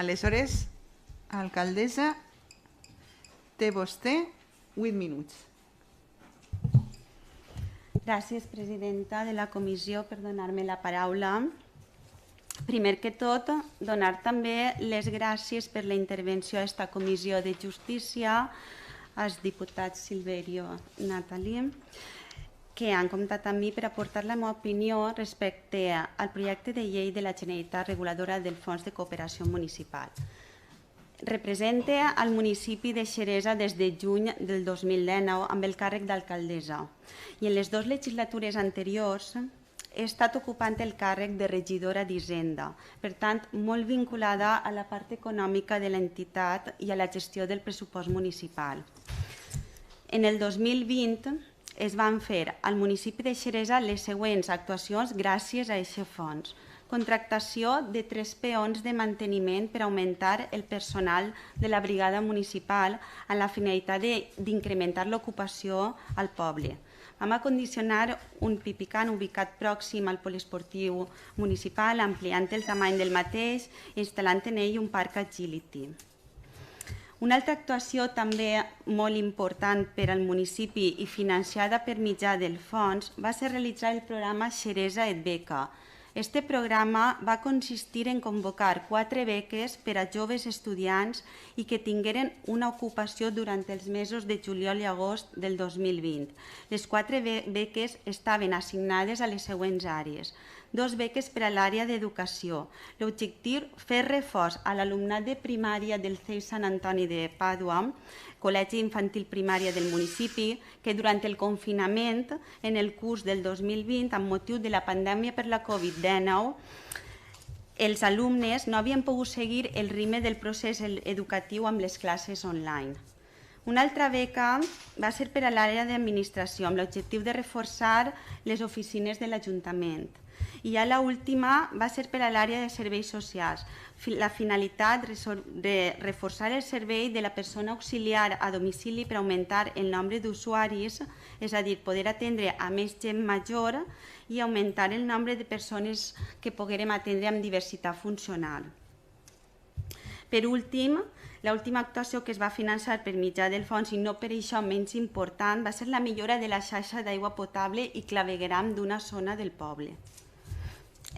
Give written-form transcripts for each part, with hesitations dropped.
Aleshores, alcaldessa, té vostè 8 minuts. Gràcies, presidenta de la comissió, per donar-me la paraula. Primer que tot, donar també les gràcies per la intervenció a aquesta comissió de justícia als diputats Silverio i Nathalie, que han comptat amb mi per aportar la meva opinió respecte al projecte de llei de la Generalitat reguladora del Fons de Cooperació Municipal. Represente al municipi de Xeresa des de juny del 2019 amb el càrrec d'alcaldessa i en les dues legislatures anteriors he estat ocupant el càrrec de regidora d'Hisenda, per tant, molt vinculada a la part econòmica de l'entitat i a la gestió del pressupost municipal. En el 2020 es van fer al municipi de Xeresa les següents actuacions gràcies a aquest fons. Contractació de 3 peons de manteniment per augmentar el personal de la brigada municipal amb la finalitat d'incrementar l'ocupació al poble. Vam acondicionar un pipicant ubicat pròxim al poliesportiu municipal, ampliant el tamany del mateix i instal·lant en ell un parc agility. Una altra actuació també molt important per al municipi i financiada per mitjà del fons va ser realitzar el programa Xeresa et Beca. Este programa va consistir en convocar 4 beques per a joves estudiants i que tingueren una ocupació durant els mesos de juliol i agost del 2020. Les 4 beques estaven assignades a les següents àrees. 2 beques per a l'àrea d'educació. L'objectiu, fer reforç a l'alumnat de primària del CEI Sant Antoni de Pàdua, Col·legi Infantil Primària del municipi, que durant el confinament, en el curs del 2020, amb motiu de la pandèmia per la Covid-19, els alumnes no havien pogut seguir el ritme del procés educatiu amb les classes online. Una altra beca va ser per a l'àrea d'administració, amb l'objectiu de reforçar les oficines de l'Ajuntament. I ja l'última va ser per a l'àrea de serveis socials. La finalitat de reforçar el servei de la persona auxiliar a domicili per augmentar el nombre d'usuaris, és a dir, poder atendre a més gent major i augmentar el nombre de persones que poguérem atendre amb diversitat funcional. Per últim, l'última actuació que es va finançar per mitjà del fons, i no per això menys important, va ser la millora de la xarxa d'aigua potable i clavegueram d'una zona del poble.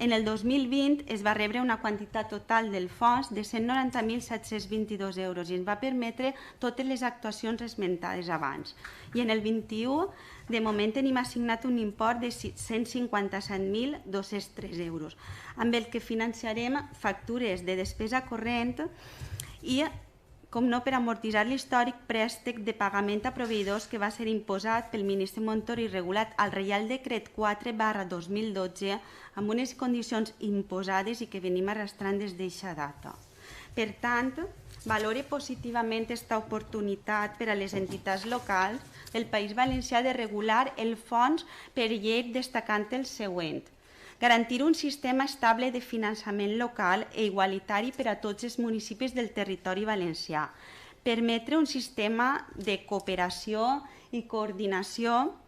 En el 2020 es va rebre una quantitat total del fons de 190.722 euros i ens va permetre totes les actuacions esmentades abans. I en el 21, de moment, tenim assignat un import de 157.203 euros, amb el que financiarem factures de despesa corrent i, com no, per amortitzar l'històric préstec de pagament a proveïdors que va ser imposat pel ministre Montoro i regulat al Reial Decret 4/2012 amb unes condicions imposades i que venim arrastrant des d'aquesta data. Per tant, valore positivament aquesta oportunitat per a les entitats locals del País Valencià de regular el fons per llei, destacant el següent: garantir un sistema estable de finançament local i igualitari per a tots els municipis del territori valencià, permetre un sistema de cooperació i coordinació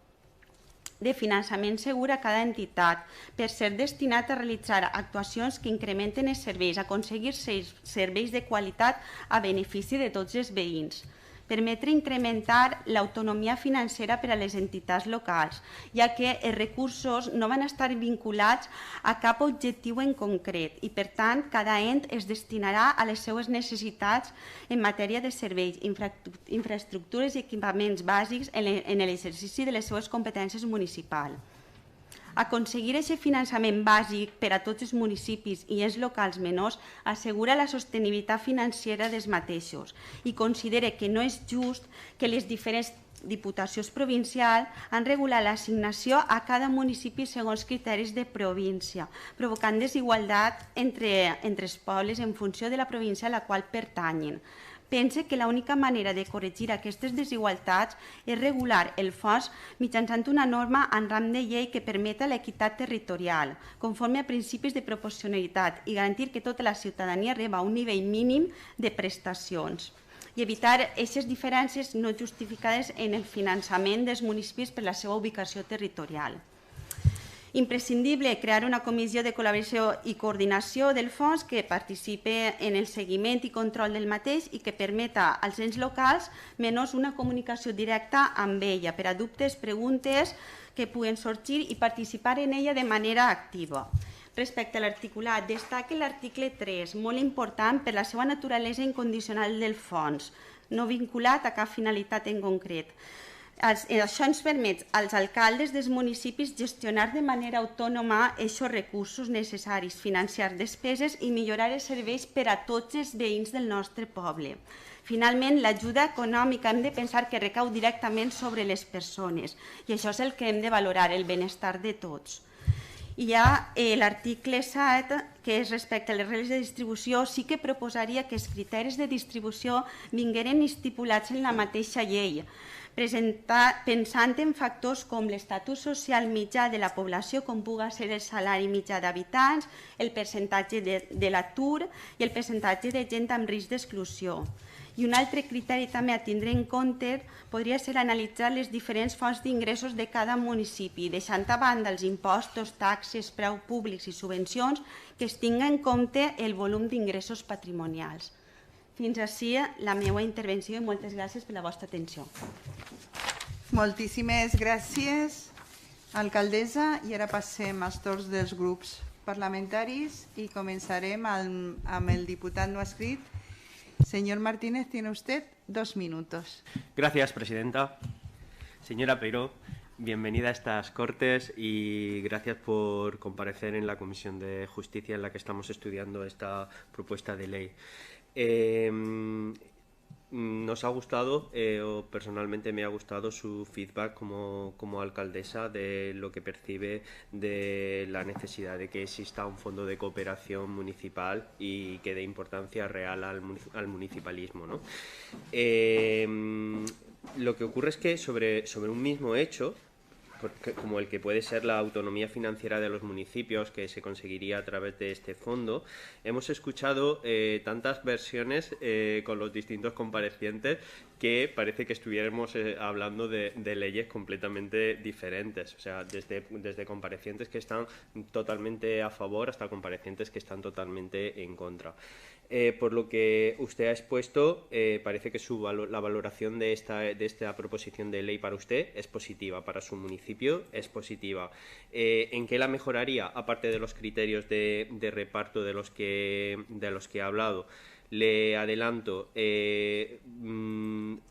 de finançament segur a cada entitat per ser destinat a realitzar actuacions que incrementen els serveis, aconseguir serveis de qualitat a benefici de tots els veïns, permetre incrementar l'autonomia financera per a les entitats locals, ja que els recursos no van estar vinculats a cap objectiu en concret i, per tant, cada ent es destinarà a les seues necessitats en matèria de serveis, infraestructures i equipaments bàsics en l'exercici de les seues competències municipals. Aconseguir aquest finançament bàsic per a tots els municipis i els locals menors assegura la sostenibilitat financera dels mateixos i considera que no és just que les diferents diputacions provincials han regulat l'assignació a cada municipi segons criteris de província, provocant desigualtat entre els pobles en funció de la província a la qual pertanyen. Pense que l'única manera de corregir aquestes desigualtats és regular el fons mitjançant una norma en rang de llei que permeta l'equitat territorial, conforme a principis de proporcionalitat i garantir que tota la ciutadania reba un nivell mínim de prestacions i evitar aquestes diferències no justificades en el finançament dels municipis per la seva ubicació territorial. Imprescindible crear una comissió de col·laboració i coordinació del fons que participi en el seguiment i control del mateix i que permeta als ens locals menys una comunicació directa amb ella per a dubtes, preguntes que puguen sorgir i participar en ella de manera activa. Respecte a l'articulat, destaca l'article 3, molt important per la seva naturalesa incondicional del fons, no vinculat a cap finalitat en concret. Això ens permet als alcaldes dels municipis gestionar de manera autònoma aquests recursos necessaris, financiar despeses i millorar els serveis per a tots els veïns del nostre poble. Finalment, l'ajuda econòmica hem de pensar que recau directament sobre les persones i això és el que hem de valorar, el benestar de tots. Hi ha l'article 7, que és respecte a les regles de distribució, sí que proposaria que els criteris de distribució vingueren estipulats en la mateixa llei, pensant en factors com l'estatus social mitjà de la població, com pugui ser el salari mitjà d'habitants, el percentatge de l'atur i el percentatge de gent amb risc d'exclusió. I un altre criteri també a tindre en compte podria ser analitzar les diferents fonts d'ingressos de cada municipi, deixant a banda els impostos, taxes, preus públics i subvencions, que es tingui en compte el volum d'ingressos patrimonials. Fins ací la meva intervenció i moltes gràcies per la vostra atenció. Moltíssimes gràcies, alcaldessa. I ara passem als torns dels grups parlamentaris y començarem amb el diputat no escrit. Señor Martínez, tiene usted 2 minutos. Gracias, presidenta. Señora Peiró, bienvenida a estas Cortes y gracias por comparecer en la Comisión de Justicia en la que estamos estudiando esta propuesta de ley. Nos ha gustado, o personalmente me ha gustado su feedback como alcaldesa de lo que percibe de la necesidad de que exista un fondo de cooperación municipal y que dé importancia real al municipalismo, ¿no? Lo que ocurre es que sobre un mismo hecho, como el que puede ser la autonomía financiera de los municipios, que se conseguiría a través de este fondo, hemos escuchado tantas versiones con los distintos comparecientes que parece que estuviéramos hablando de leyes completamente diferentes, o sea, desde comparecientes que están totalmente a favor hasta comparecientes que están totalmente en contra. Por lo que usted ha expuesto, parece que la valoración de esta proposición de ley para usted es positiva, para su municipio es positiva. ¿En qué la mejoraría, aparte de los criterios de reparto de los que ha hablado? Le adelanto,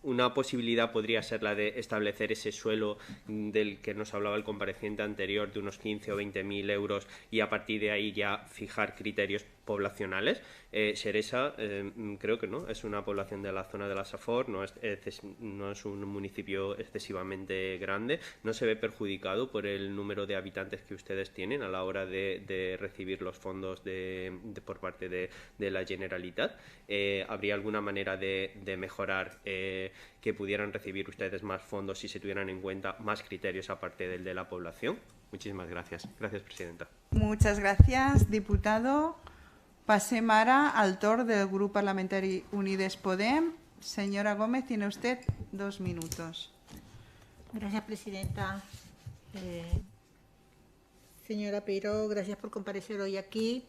una posibilidad podría ser la de establecer ese suelo del que nos hablaba el compareciente anterior de unos 15 o 20.000 euros y a partir de ahí ya fijar criterios poblacionales. Xeresa, creo que no, es una población de la zona de la Safor, no es un municipio excesivamente grande, no se ve perjudicado por el número de habitantes que ustedes tienen a la hora de recibir los fondos por parte de la Generalitat. ¿Habría alguna manera de mejorar que pudieran recibir ustedes más fondos si se tuvieran en cuenta más criterios aparte del de la población? Muchísimas gracias. Gracias, presidenta. Muchas gracias, diputado. Passem ara al torn del grup parlamentari Unides Podem. Señora Gómez, tiene usted 2 minutos. Gracias, presidenta. Señora Peiró, gracias por comparecer hoy aquí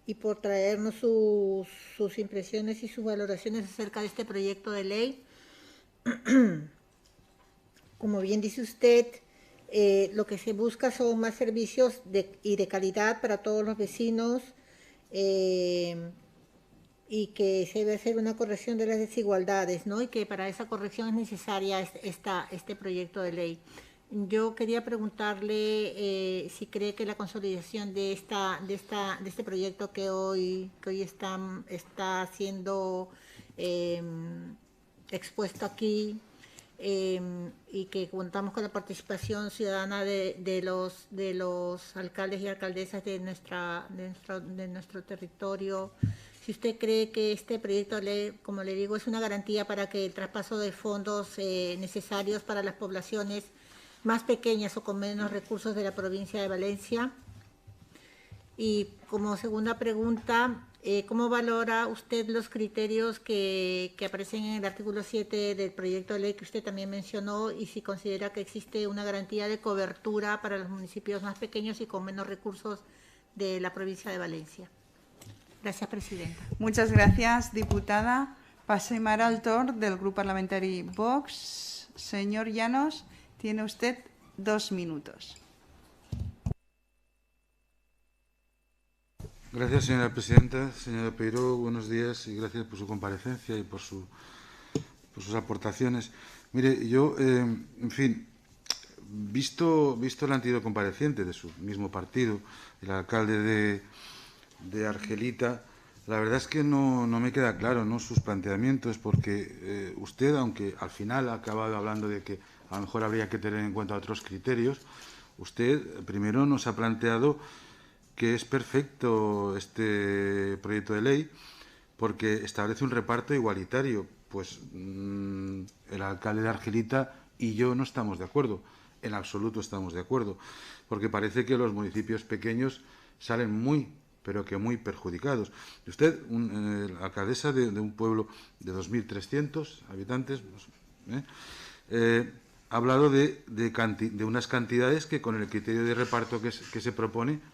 y por traernos sus impresiones y sus valoraciones acerca de este proyecto de ley. Como bien dice usted, lo que se busca son más servicios y de calidad para todos los vecinos, y que se debe hacer una corrección de las desigualdades, ¿no? Y que para esa corrección es necesaria este proyecto de ley. Yo quería preguntarle si cree que la consolidación de este proyecto que hoy está siendo expuesto aquí, y que contamos con la participación ciudadana de los alcaldes y alcaldesas de nuestro territorio, si usted cree que este proyecto de ley, como le digo, es una garantía para que el traspaso de fondos necesarios para las poblaciones más pequeñas o con menos recursos de la provincia de Valencia. Y como segunda pregunta, ¿Cómo valora usted los criterios que aparecen en el artículo 7 del proyecto de ley que usted también mencionó y si considera que existe una garantía de cobertura para los municipios más pequeños y con menos recursos de la provincia de Valencia? Gracias, presidenta. Muchas gracias, diputada. Passem ara al torn del grup parlamentari Vox. Señor Llanos, tiene usted 2 minutos. Gracias, señora presidenta. Señora Peiró, buenos días y gracias por su comparecencia y por sus aportaciones. Mire, yo, en fin, visto el antiguo compareciente de su mismo partido, el alcalde de Argelita, la verdad es que no me queda claro, ¿no?, sus planteamientos, porque usted, aunque al final ha acabado hablando de que a lo mejor habría que tener en cuenta otros criterios, usted primero nos ha planteado que es perfecto este proyecto de ley porque establece un reparto igualitario. Pues el alcalde de Argelita y yo no estamos de acuerdo, en absoluto estamos de acuerdo, porque parece que los municipios pequeños salen muy, pero que muy perjudicados. Usted, alcaldesa de un pueblo de 2.300 habitantes, ha hablado de unas cantidades que con el criterio de reparto que se propone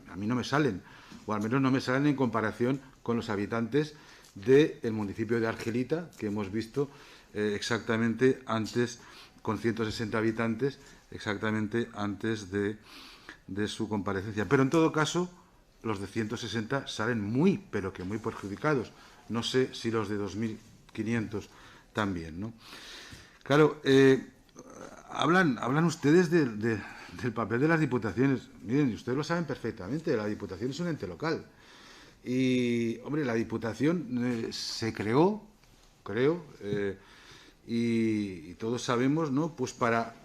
a mí no me salen, o al menos no me salen en comparación con los habitantes del municipio de Argelita, que hemos visto exactamente antes, con 160 habitantes, exactamente antes de su comparecencia. Pero en todo caso, los de 160 salen muy, pero que muy perjudicados. No sé si los de 2.500 también, ¿no? Claro, hablan ustedes del papel de las diputaciones. Miren, ustedes lo saben perfectamente, la Diputación es un ente local. Y, hombre, la Diputación se creó, creo, y todos sabemos, ¿no?, pues para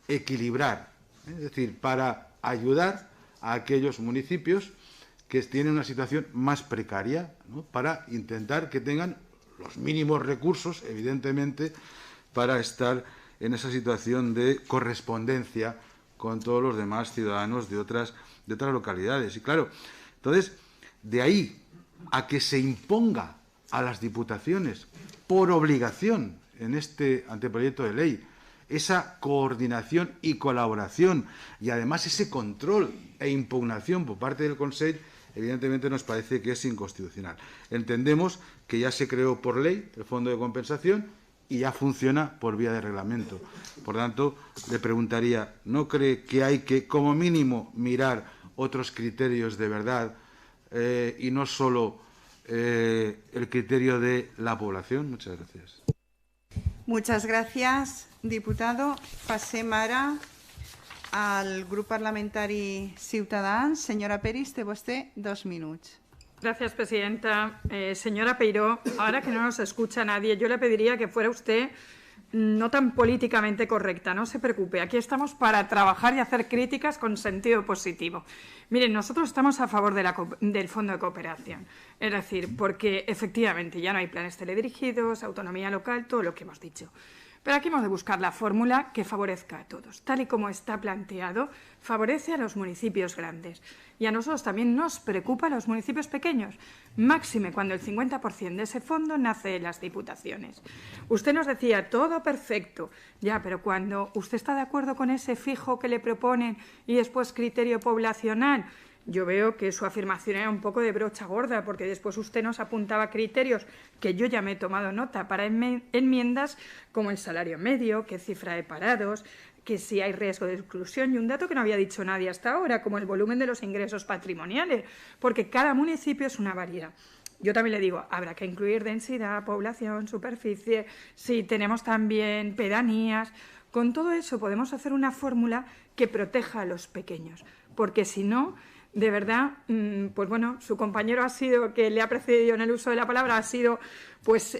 equilibrar, es decir, para ayudar a aquellos municipios que tienen una situación más precaria, ¿no?, para intentar que tengan los mínimos recursos, evidentemente, para estar en esa situación de correspondencia con todos los demás ciudadanos de otras localidades. Y claro, entonces, de ahí a que se imponga a las diputaciones por obligación en este anteproyecto de ley esa coordinación y colaboración y además ese control e impugnación por parte del Consell, evidentemente nos parece que es inconstitucional. Entendemos que ya se creó por ley el Fondo de Compensación y ya funciona por vía de reglamento. Por tanto, le preguntaría, ¿no cree que hay que, como mínimo, mirar otros criterios de verdad y no solo el criterio de la población? Muchas gracias. Muchas gracias, diputado. Passem ara al grup parlamentari Ciutadans. Senyora Peris, té vostè 2 minuts. Gracias, presidenta. Señora Peiró, ahora que no nos escucha nadie, yo le pediría que fuera usted no tan políticamente correcta. No se preocupe, aquí estamos para trabajar y hacer críticas con sentido positivo. Miren, nosotros estamos a favor del Fondo de Cooperación. Es decir, porque efectivamente ya no hay planes teledirigidos, autonomía local, todo lo que hemos dicho. Pero aquí hemos de buscar la fórmula que favorezca a todos. Tal y como está planteado, favorece a los municipios grandes. Y a nosotros también nos preocupa a los municipios pequeños, máxime cuando el 50% de ese fondo nace de las diputaciones. Usted nos decía, todo perfecto, ya, pero cuando usted está de acuerdo con ese fijo que le proponen y después criterio poblacional, yo veo que su afirmación era un poco de brocha gorda, porque después usted nos apuntaba criterios que yo ya me he tomado nota para enmiendas como el salario medio, qué cifra de parados, que si hay riesgo de exclusión y un dato que no había dicho nadie hasta ahora, como el volumen de los ingresos patrimoniales, porque cada municipio es una variedad. Yo también le digo, habrá que incluir densidad, población, superficie, si tenemos también pedanías. Con todo eso podemos hacer una fórmula que proteja a los pequeños, porque si no, de verdad, pues bueno, su compañero ha sido, que le ha precedido en el uso de la palabra, ha sido pues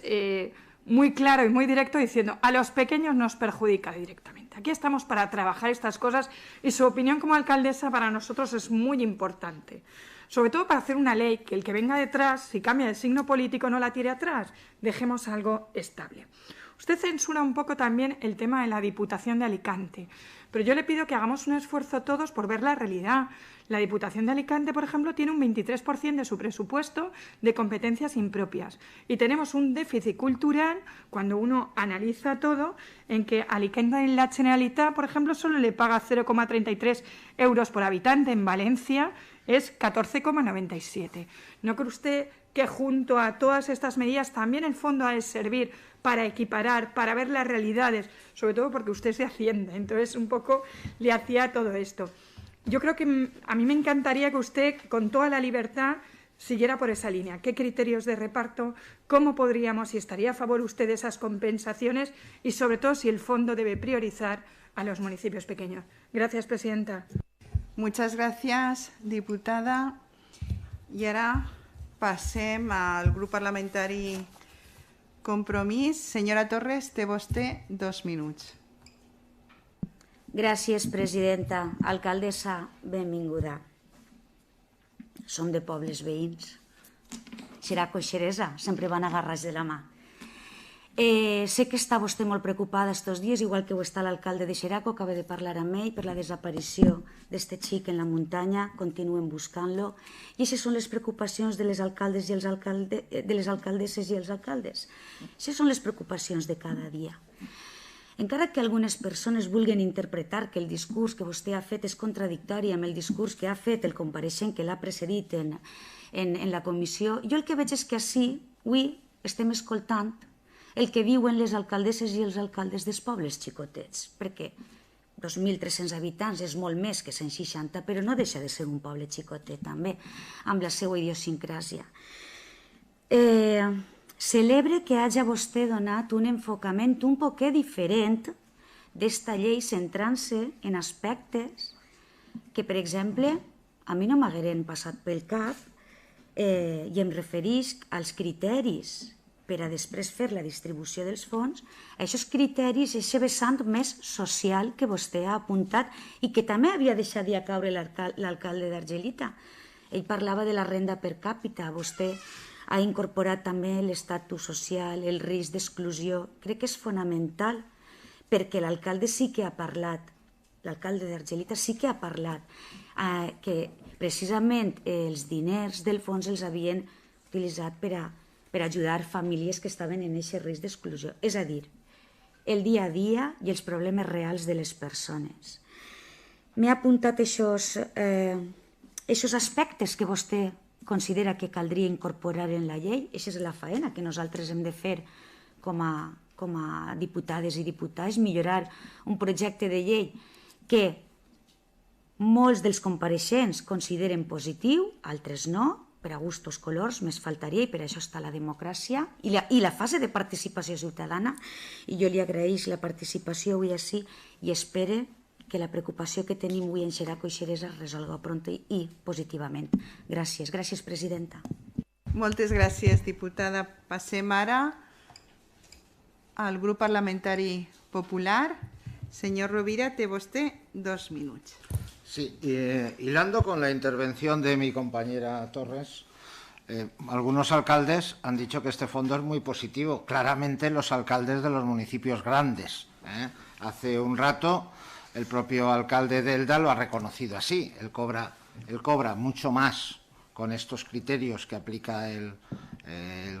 muy claro y muy directo diciendo a los pequeños nos perjudica directamente. Aquí estamos para trabajar estas cosas y su opinión como alcaldesa para nosotros es muy importante. Sobre todo para hacer una ley que el que venga detrás, si cambia de signo político, no la tire atrás. Dejemos algo estable. Usted censura un poco también el tema de la Diputación de Alicante, pero yo le pido que hagamos un esfuerzo todos por ver la realidad. La Diputación de Alicante, por ejemplo, tiene un 23% de su presupuesto de competencias impropias y tenemos un déficit cultural, cuando uno analiza todo, en que Alicante en la Generalitat, por ejemplo, solo le paga 0,33 euros por habitante. En Valencia es 14,97. ¿No cree usted que junto a todas estas medidas también el fondo ha de servir para equiparar, para ver las realidades, sobre todo porque usted es de Hacienda, entonces un poco le hacía todo esto? Yo creo que a mí me encantaría que usted, con toda la libertad, siguiera por esa línea. ¿Qué criterios de reparto? ¿Cómo podríamos, si estaría a favor usted de esas compensaciones? Y sobre todo si el fondo debe priorizar a los municipios pequeños. Gracias, presidenta. Muchas gracias, diputada. I ara passem al grup parlamentari Compromís. Senyora Torres, té vostè 2 minuts. Gràcies, presidenta. Alcaldessa, benvinguda. Som de pobles veïns. Xeraco i Xeresa sempre van agarrats de la mà. Sé que està vostè molt preocupada estos dies, igual que ho està l'alcalde de Xeraco, acaba de parlar amb ell per la desaparició d'este xic en la muntanya, continuen buscant-lo, i aquestes són les preocupacions de les alcaldes i de les alcaldesses i els alcaldes. Aquestes són les preocupacions de cada dia. Encara que algunes persones vulguin interpretar que el discurs que vostè ha fet és contradictori amb el discurs que ha fet el compareixent que l'ha precedit en la comissió, jo el que veig és que ací, avui, estem escoltant el que viuen les alcaldesses i els alcaldes dels pobles xicotets, perquè 2.300 habitants és molt més que 160, però no deixa de ser un poble xicotet també, amb la seva idiosincràsia. Celebre que hagi vostè donat un enfocament un poquet diferent d'esta llei, centrant-se en aspectes que, per exemple, a mi no m'hagueren passat pel cap, i em refereix als criteris per a després fer la distribució dels fons, aquests criteris, aquest vessant més social que vostè ha apuntat i que també havia deixat de caure l'alcalde d'Argelita. Ell parlava de la renda per càpita, vostè ha incorporat també l'estatus social, el risc d'exclusió. Crec que és fonamental, perquè l'alcalde sí que ha parlat, l'alcalde d'Argelita sí que ha parlat, que precisament els diners del fons els havien utilitzat per ajudar famílies que estaven en aquest risc d'exclusió. És a dir, el dia a dia i els problemes reals de les persones. M'he apuntat aquests aspectes que vostè considera que caldria incorporar en la llei. Aquesta és la faena que nosaltres hem de fer com a diputades i diputats, millorar un projecte de llei que molts dels compareixents consideren positiu, altres no, per a gustos colors, més faltaria, i per això està la democràcia i la fase de participació ciutadana, i jo li agraeix la participació avui així i espero que la preocupació que tenim avui en Xeraco i Xeresa es resolga pront i positivament. Gràcies. Gràcies, presidenta. Moltes gràcies, diputada. Passem ara al grup parlamentari popular. Señor Rovira, té vostè 2 minuts. Sí, hilando con la intervención de mi compañera Torres, algunos alcaldes han dicho que este fondo es muy positivo. Claramente los alcaldes de los municipios grandes. Hace un rato el propio alcalde de Elda lo ha reconocido así. Él cobra mucho más con estos criterios que aplica el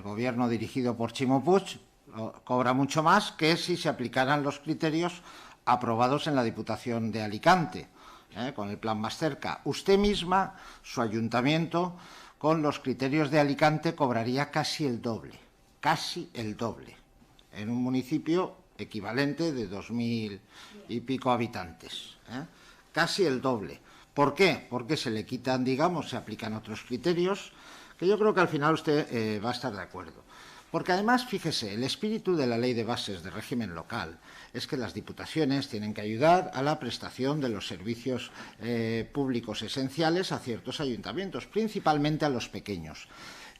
gobierno dirigido por Ximo Puig, cobra mucho más que si se aplicaran los criterios aprobados en la Diputación de Alicante. Con el plan más cerca. Usted misma, su ayuntamiento, con los criterios de Alicante cobraría casi el doble, en un municipio equivalente de 2.000 y pico habitantes, casi el doble. ¿Por qué? Porque se le quitan, digamos, se aplican otros criterios, que yo creo que al final usted va a estar de acuerdo. Porque además, fíjese, el espíritu de la Ley de Bases de Régimen Local es que las diputaciones tienen que ayudar a la prestación de los servicios públicos esenciales a ciertos ayuntamientos, principalmente a los pequeños.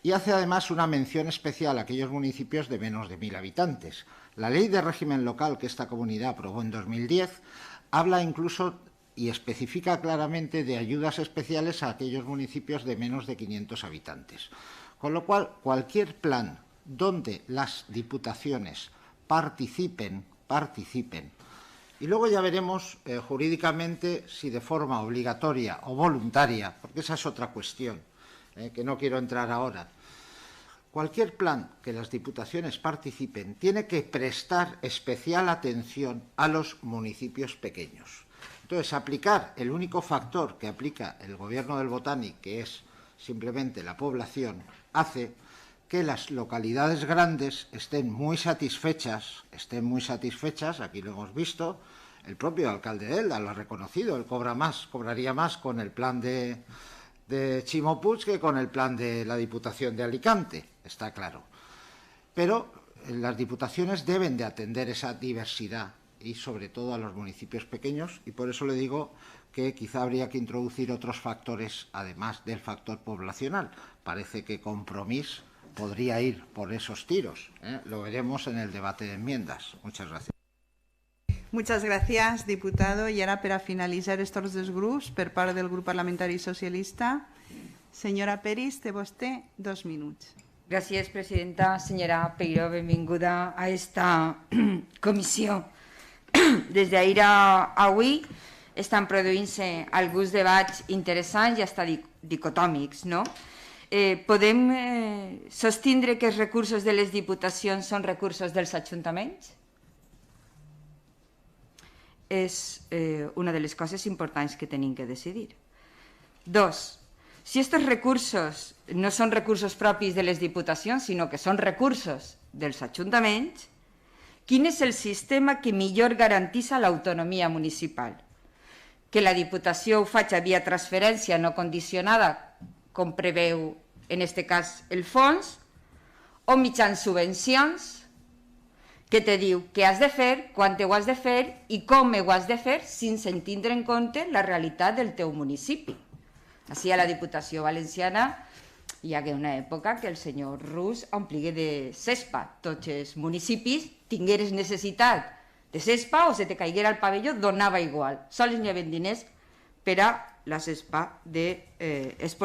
Y hace además una mención especial a aquellos municipios de menos de 1.000 habitantes. La Ley de Régimen Local que esta comunidad aprobó en 2010 habla incluso y especifica claramente de ayudas especiales a aquellos municipios de menos de 500 habitantes. Con lo cual, cualquier plan donde las diputaciones participen. Y luego ya veremos jurídicamente si de forma obligatoria o voluntaria, porque esa es otra cuestión que no quiero entrar ahora. Cualquier plan que las diputaciones participen tiene que prestar especial atención a los municipios pequeños. Entonces, aplicar el único factor que aplica el Gobierno del Botani, que es simplemente la población, hace que las localidades grandes estén muy satisfechas, aquí lo hemos visto, el propio alcalde de Elda lo ha reconocido, él cobraría más con el plan de Ximo Puig que con el plan de la Diputación de Alicante, está claro. Pero las diputaciones deben de atender esa diversidad y sobre todo a los municipios pequeños, y por eso le digo que quizá habría que introducir otros factores además del factor poblacional. Parece que Compromís podría ir por esos tiros, Lo veremos en el debate de enmiendas. Muchas gracias. Muchas gràcies, diputado. I ara, per a finalitzar estos dos grups, per part del grup parlamentari socialista, senyora Peris, té vostè 2 minuts. Gràcies, presidenta. Senyora Peiró, benvinguda a esta comissió. Des d'ahir a avui estan produint-se alguns debats interessants i fins dicotòmics, no? Podem sostindre que els recursos de les diputacions són recursos dels ajuntaments? És una de les coses importants que tenim que decidir. 2. Si aquests recursos no són recursos propis de les diputacions, sinó que són recursos dels ajuntaments, quin és el sistema que millor garanteix l'autonomia municipal? Que la Diputació ho faci via transferència no condicionada, com preveu en aquest cas el fons, o mitjans subvencions, que te diu què has de fer, quan ho has de fer i com ho has de fer sense tindre en compte la realitat del teu municipi. Així a la Diputació Valenciana hi hagué una època que el senyor Rus ompligué de cespa. Tots els municipis tingueres necessitat de cespa o se te caiguera el pavelló, donava igual. Sols n'hi havia diners per a la cespa dels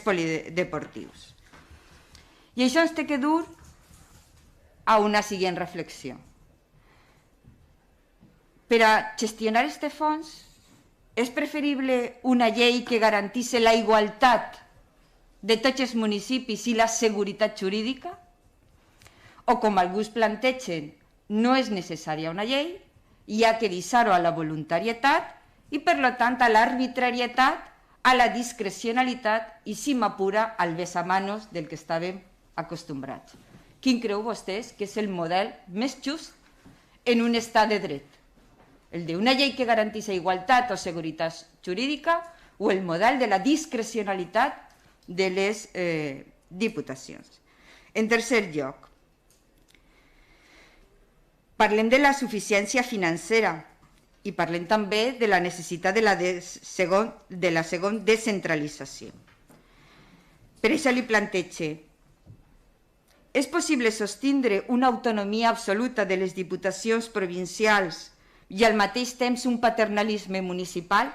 polideportius. I això ens té que dur a una següent reflexió. Per a gestionar aquest fons és preferible una llei que garantisse la igualtat de tots els municipis i la seguretat jurídica? O, com alguns plantegen, no és necessària una llei, hi ha que deixar-ho a la voluntarietat i, per tant, a l'arbitrarietat, a la discrecionalitat i, si m'apura, al besamanos del que estàvem acostumbrats. Quin creu vostès que és el model més just en un estat de dret? El d'una llei que garanteix igualtat o seguretat jurídica o el model de la discrecionalitat de les diputacions? En tercer lloc, parlem de la suficiència financera i parlem també de la necessitat de la segona descentralització. Per això li plantege: és possible sostindre una autonomia absoluta de les diputacions provincials i al mateix temps un paternalisme municipal?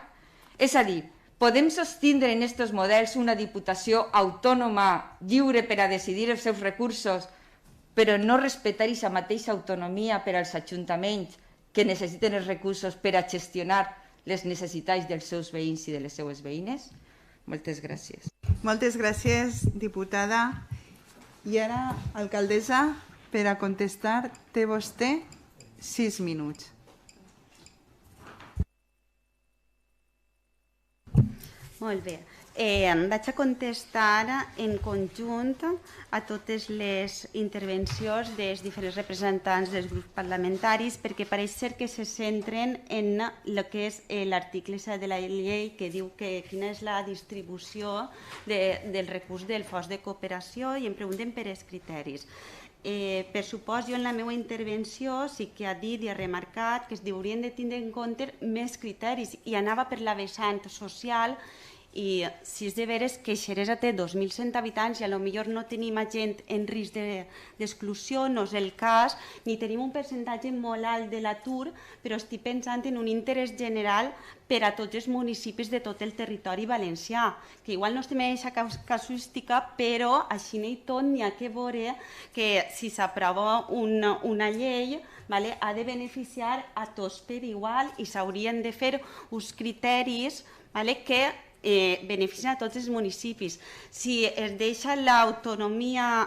És a dir, podem sostindre en aquests models una diputació autònoma, lliure per a decidir els seus recursos, però no respectar aquesta mateixa autonomia per als ajuntaments que necessiten els recursos per a gestionar les necessitats dels seus veïns i de les seues veïnes? Moltes gràcies. Moltes gràcies, diputada. I ara, alcaldessa, per a contestar, té vostè 6 minuts. Molt bé. Vaig a contestar en conjunt a totes les intervencions dels diferents representants dels grups parlamentaris, perquè pareix ser que se centren en el que és l'article 7 de la llei, que diu que quina és la distribució del recurs del fons de cooperació, i em pregunten per els criteris. Per supost, jo en la meva intervenció sí que ha dit i ha remarcat que es haurien de tindre en compte més criteris, i anava per la vessant social I si és de veres que Xeresa té 2.100 habitants i potser no tenim gent en risc d'exclusió, no és el cas, ni tenim un percentatge molt alt de l'atur, però estic pensant en un interès general per a tots els municipis de tot el territori valencià, que igual no estem en aquesta casuística, però així i tot n'hi ha que veure que si s'aprova una llei ha de beneficiar a tots per igual i s'haurien de fer uns criteris que beneficien a tots els municipis. Si es deixa l'autonomia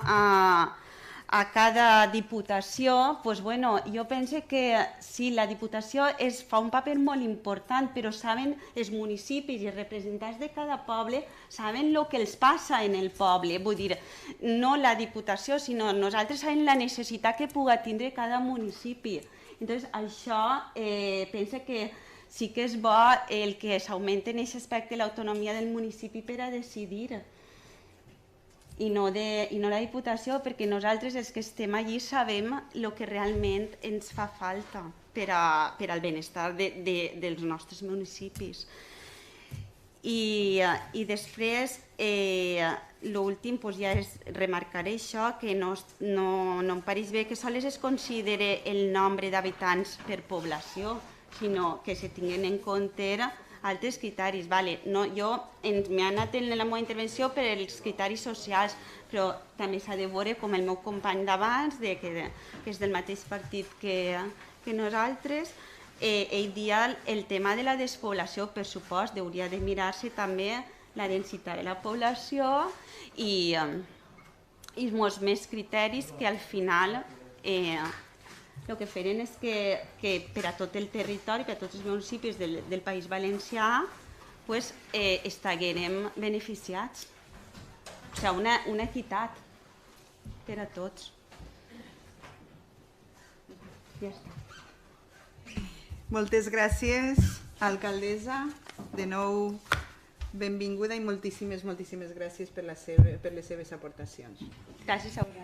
a cada diputació, jo penso que sí, la diputació fa un paper molt important, però saben els municipis i els representants de cada poble, saben el que els passa en el poble. Vull dir, no la diputació, sinó nosaltres sabem la necessitat que pugui tindre cada municipi. Entonces, això penso que sí que és bo el que s'augmenti en aquest aspecte l'autonomia del municipi per a decidir i no la Diputació, perquè nosaltres els que estem allí sabem el que realment ens fa falta per al benestar dels nostres municipis. I després, l'últim, ja remarcaré això, que no em pareix bé que sols es considere el nombre d'habitants per població, sinó que se tinguin en compte altres criteris. Jo m'he anat en la meva intervenció per als criteris socials, però també s'ha de veure, com el meu company d'abans, que és del mateix partit que nosaltres, ell dia el tema de la despoblació, per supost, hauria de mirar-se també la densitat de la població i molts més criteris que al final el que farem és que per a tot el territori, per a tots els municipis del País Valencià, estiguem beneficiats. O sigui, una equitat per a tots. Ja està. Moltes gràcies, alcaldessa. De nou, benvinguda i moltíssimes gràcies per les seves aportacions. Gràcies a vosaltres.